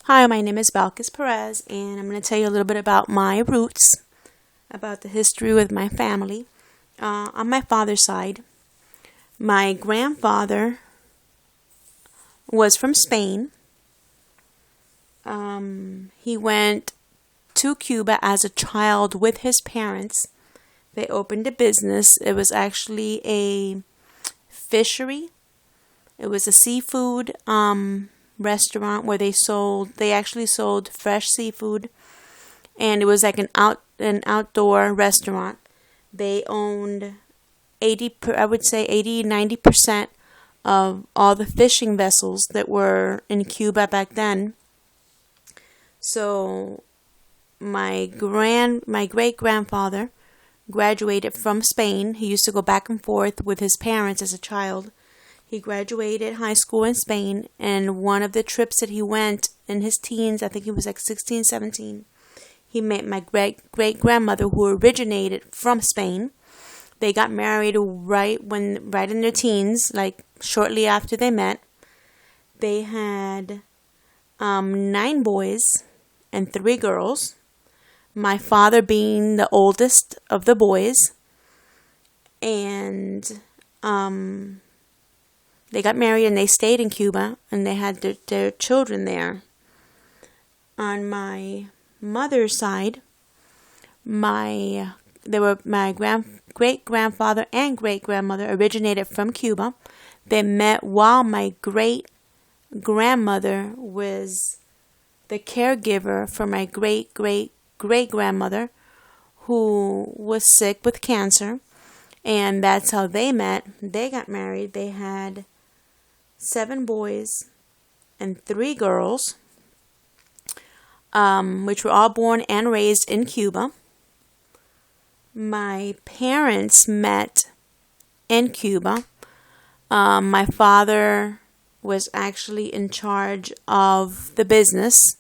Hi, my name is Balkis Perez, and I'm going to tell you a little bit about my roots, about the history with my family. On my father's side, my grandfather was from Spain. He went to Cuba as a child with his parents. They opened a business. It was actually a fishery. It was a seafood restaurant where they actually sold fresh seafood, and it was like an outdoor restaurant. They owned 90% of all the fishing vessels that were in Cuba back then. So my great grandfather graduated from Spain. He used to go back and forth with his parents as a child. He graduated high school in Spain, and one of the trips that he went in his teens, I think he was like 16, 17, he met my great-grandmother who originated from Spain. They got married right in their teens, like shortly after they met. They had 9 boys and 3 girls, my father being the oldest of the boys, and they got married and they stayed in Cuba, and they had their children there. On my mother's side, my great-grandfather and great-grandmother originated from Cuba. They met while my great-grandmother was the caregiver for my great-great-great-grandmother, who was sick with cancer, and that's how they met. They got married. They had 7 boys and 3 girls, which were all born and raised in Cuba. My parents met in Cuba. My father was actually in charge of the business.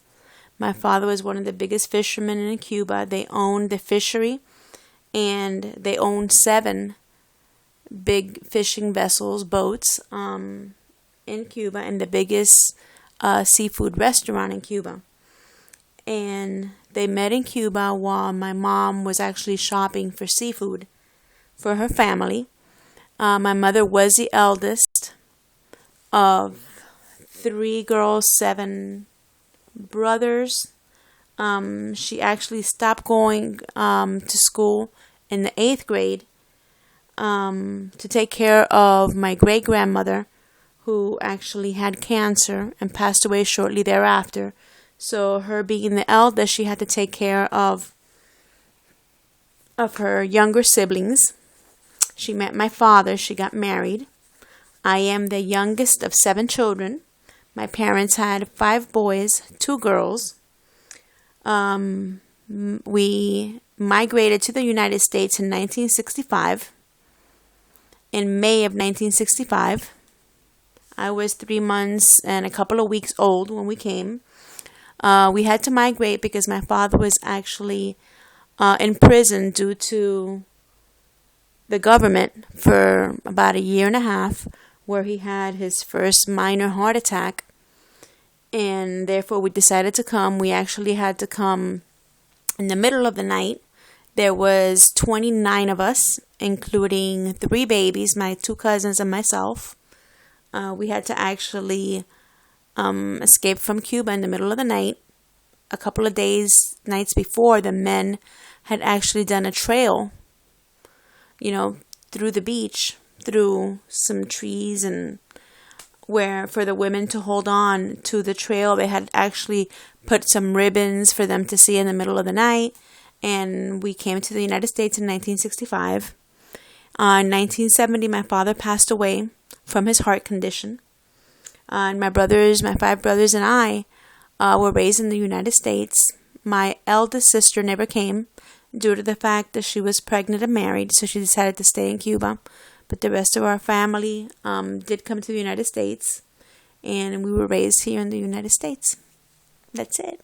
My father was one of the biggest fishermen in Cuba. They owned the fishery, and they owned 7 big fishing vessels, boats, in Cuba, and the biggest seafood restaurant in Cuba. And they met in Cuba while my mom was actually shopping for seafood for her family. My mother was the eldest of 3 girls, 7 brothers. She actually stopped going to school in the 8th grade to take care of my great-grandmother, who actually had cancer and passed away shortly thereafter. So her being the eldest, she had to take care of her younger siblings. She met my father. She got married. I am the youngest of 7 children. My parents had 5 boys, 2 girls. We migrated to the United States in 1965. In May of 1965. I was 3 months and a couple of weeks old when we came. We had to migrate because my father was actually in prison due to the government for about a year and a half, where he had his first minor heart attack. And therefore we decided to come. We actually had to come in the middle of the night. There was 29 of us, including 3 babies, my 2 cousins and myself. We had to actually escape from Cuba in the middle of the night. A couple of nights before, the men had actually done a trail, through the beach, through some trees, and where for the women to hold on to the trail, they had actually put some ribbons for them to see in the middle of the night. And we came to the United States in 1965. In 1970, my father passed away from his heart condition. And my 5 brothers and I were raised in the United States. My eldest sister never came due to the fact that she was pregnant and married, so she decided to stay in Cuba. But the rest of our family did come to the United States, and we were raised here in the United States. That's it.